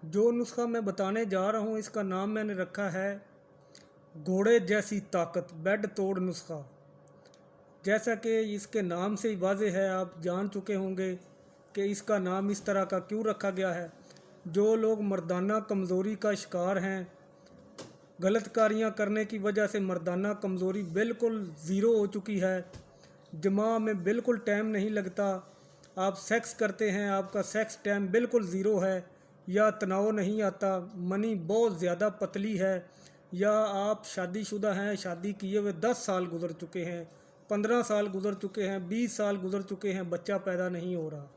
जो नुस्खा मैं बताने जा रहा हूँ इसका नाम मैंने रखा है घोड़े जैसी ताकत बेड तोड़ नुस्खा। जैसा कि इसके नाम से ही वाज़ेह है, आप जान चुके होंगे कि इसका नाम इस तरह का क्यों रखा गया है। जो लोग मर्दाना कमज़ोरी का शिकार हैं, गलत कारियाँ करने की वजह से मर्दाना कमज़ोरी बिल्कुल ज़ीरो हो चुकी है, जमा में बिल्कुल टाइम नहीं लगता, आप सेक्स करते हैं आपका सेक्स टाइम बिल्कुल ज़ीरो है, या तनाव नहीं आता, मनी बहुत ज़्यादा पतली है, या आप शादीशुदा हैं, शादी किए हुए 10 साल गुजर चुके हैं, 15 साल गुजर चुके हैं, 20 साल गुजर चुके हैं, बच्चा पैदा नहीं हो रहा,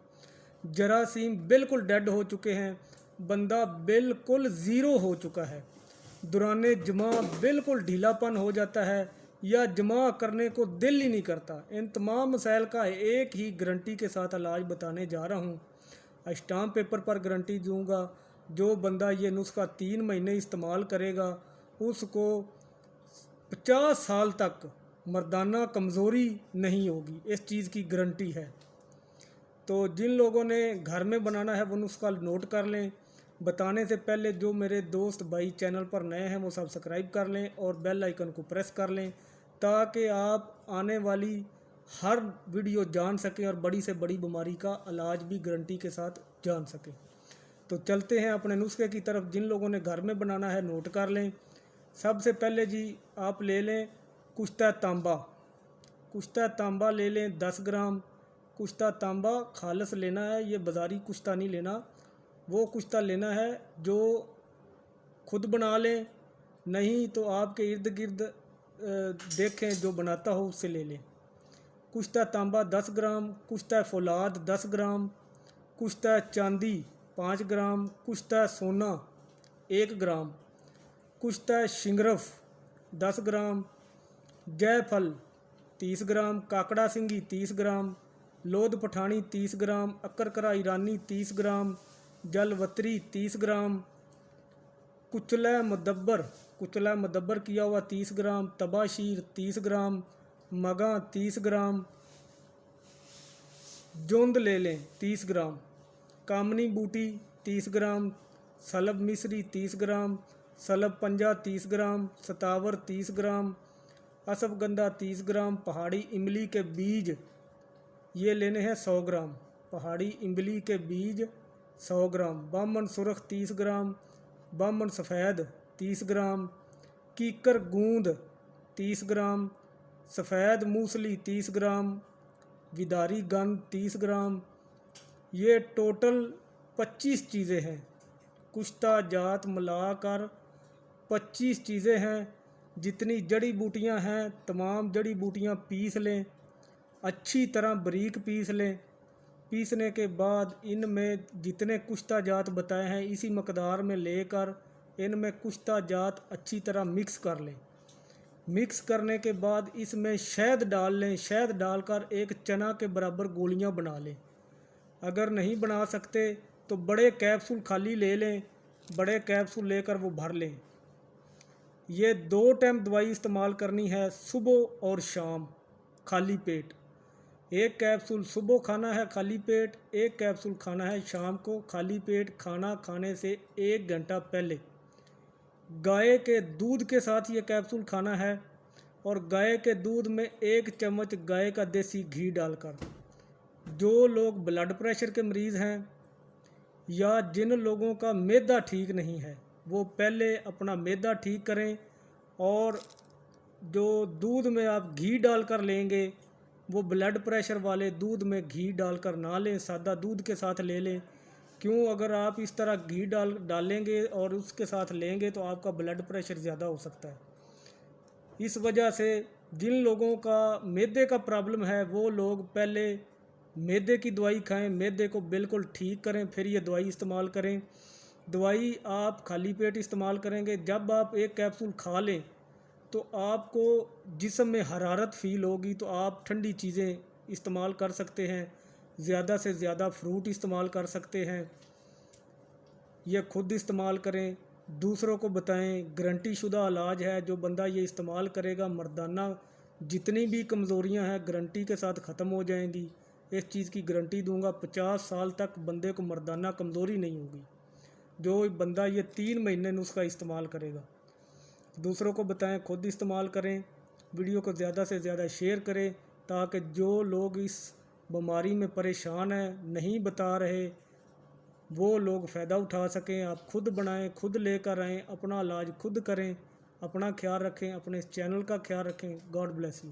जरासीम बिल्कुल डेड हो चुके हैं, बंदा बिल्कुल ज़ीरो हो चुका है, दौरान जमा बिल्कुल ढीलापन हो जाता है या जमा करने को दिल ही नहीं करता। इन तमाम मसाइल का एक ही गारंटी के साथ इलाज बताने जा रहा हूँ। स्टाम्प पेपर पर गारंटी दूंगा। जो बंदा ये नुस्खा 3 महीने इस्तेमाल करेगा उसको 50 साल तक मर्दाना कमज़ोरी नहीं होगी, इस चीज़ की गारंटी है। तो जिन लोगों ने घर में बनाना है वो नुस्खा नोट कर लें। बताने से पहले जो मेरे दोस्त भाई चैनल पर नए हैं वो सब्सक्राइब कर लें और बेल आइकन को प्रेस कर लें, ताकि आप आने वाली हर वीडियो जान सकें और बड़ी से बड़ी बीमारी का इलाज भी गारंटी के साथ जान सकें। तो चलते हैं अपने नुस्खे की तरफ। जिन लोगों ने घर में बनाना है नोट कर लें। सबसे पहले जी आप ले लें कुश्ता तांबा। कुश्ता तांबा ले लें 10 ग्राम। कुश्ता तांबा खालस लेना है, ये बाज़ारी कुश्ता नहीं लेना। वो कुश्ता लेना है जो खुद बना लें, नहीं तो आपके इर्द गिर्द देखें जो बनाता हो उससे ले लें। कुश्ता तांबा 10 ग्राम, कुश्ता फौलाद 10 ग्राम, कुश्ता चांदी 5 ग्राम, कुश्ता सोना 1 ग्राम, कुश्ता शिंगरफ 10 ग्राम, जयफल 30 ग्राम, काकड़ा सिंगी 30 ग्राम, लोध पठानी 30 ग्राम, अक्करकरा ईरानी 30 ग्राम, जलवत्री 30 ग्राम, कुचला मदब्बर किया हुआ 30 ग्राम, तबाशीर 30 ग्राम, मगा 30 ग्राम, जोंद ले लें 30 ग्राम, कामनी बूटी 30 ग्राम, सलब मिश्री 30 ग्राम, सलब पंजा 30 ग्राम, सतावर 30 ग्राम, असफगंधा 30 ग्राम, पहाड़ी इमली के बीज ये लेने हैं 100 ग्राम, पहाड़ी इमली के बीज 100 ग्राम, बामन सुरख 30 ग्राम, बामन सफ़ेद 30 ग्राम, कीकर गूंद 30 ग्राम, सफ़ेद मूसली 30 ग्राम, विदारी गंद 30 ग्राम। ये टोटल 25 चीज़ें हैं। कुश्ता जात मिलाकर 25 चीज़ें हैं। जितनी जड़ी बूटियां हैं तमाम जड़ी बूटियां पीस लें, अच्छी तरह बारीक पीस लें। पीसने के बाद इनमें जितने कुश्ता जात बताए हैं इसी मकदार में लेकर इनमें कुश्ता जात अच्छी तरह मिक्स कर लें। मिक्स करने के बाद इसमें शहद डाल लें। शहद डालकर एक चना के बराबर गोलियां बना लें। अगर नहीं बना सकते तो बड़े कैप्सूल खाली ले लें, बड़े कैप्सूल लेकर वो भर लें। ये 2 टाइम दवाई इस्तेमाल करनी है, सुबह और शाम खाली पेट। एक कैप्सूल सुबह खाना है खाली पेट, एक कैप्सूल खाना है शाम को खाली पेट, खाना खाने से 1 घंटा पहले। गाय के दूध के साथ ये कैप्सूल खाना है और गाय के दूध में 1 चम्मच गाय का देसी घी डालकर। जो लोग ब्लड प्रेशर के मरीज़ हैं या जिन लोगों का मैदा ठीक नहीं है वो पहले अपना मैदा ठीक करें, और जो दूध में आप घी डालकर लेंगे वो ब्लड प्रेशर वाले दूध में घी डालकर ना लें, सादा दूध के साथ ले लें। क्यों, अगर आप इस तरह घी डालेंगे और उसके साथ लेंगे तो आपका ब्लड प्रेशर ज़्यादा हो सकता है। इस वजह से जिन लोगों का मैदे का प्रॉब्लम है वो लोग पहले मैदे की दवाई खाएं, मैदे को बिल्कुल ठीक करें, फिर ये दवाई इस्तेमाल करें। दवाई आप खाली पेट इस्तेमाल करेंगे। जब आप एक कैप्सूल खा लें तो आपको जिस्म में हरारत फ़ील होगी, तो आप ठंडी चीज़ें इस्तेमाल कर सकते हैं, ज़्यादा से ज़्यादा फ्रूट इस्तेमाल कर सकते हैं। यह खुद इस्तेमाल करें, दूसरों को बताएं। गारंटी शुदा इलाज है, जो बंदा ये इस्तेमाल करेगा मर्दाना जितनी भी कमज़ोरियां हैं गारंटी के साथ ख़त्म हो जाएंगी। इस चीज़ की गारंटी दूंगा, 50 साल तक बंदे को मर्दाना कमज़ोरी नहीं होगी। जो बंदा ये 3 महीने नुस्खा इस्तेमाल करेगा। दूसरों को बताएं, खुद इस्तेमाल करें, वीडियो को ज़्यादा से ज़्यादा शेयर करें ताकि जो लोग इस बीमारी में परेशान हैं, नहीं बता रहे, वो लोग फ़ायदा उठा सकें। आप खुद बनाएं, खुद लेकर आएँ, अपना इलाज खुद करें। अपना ख्याल रखें, अपने चैनल का ख्याल रखें। God bless you.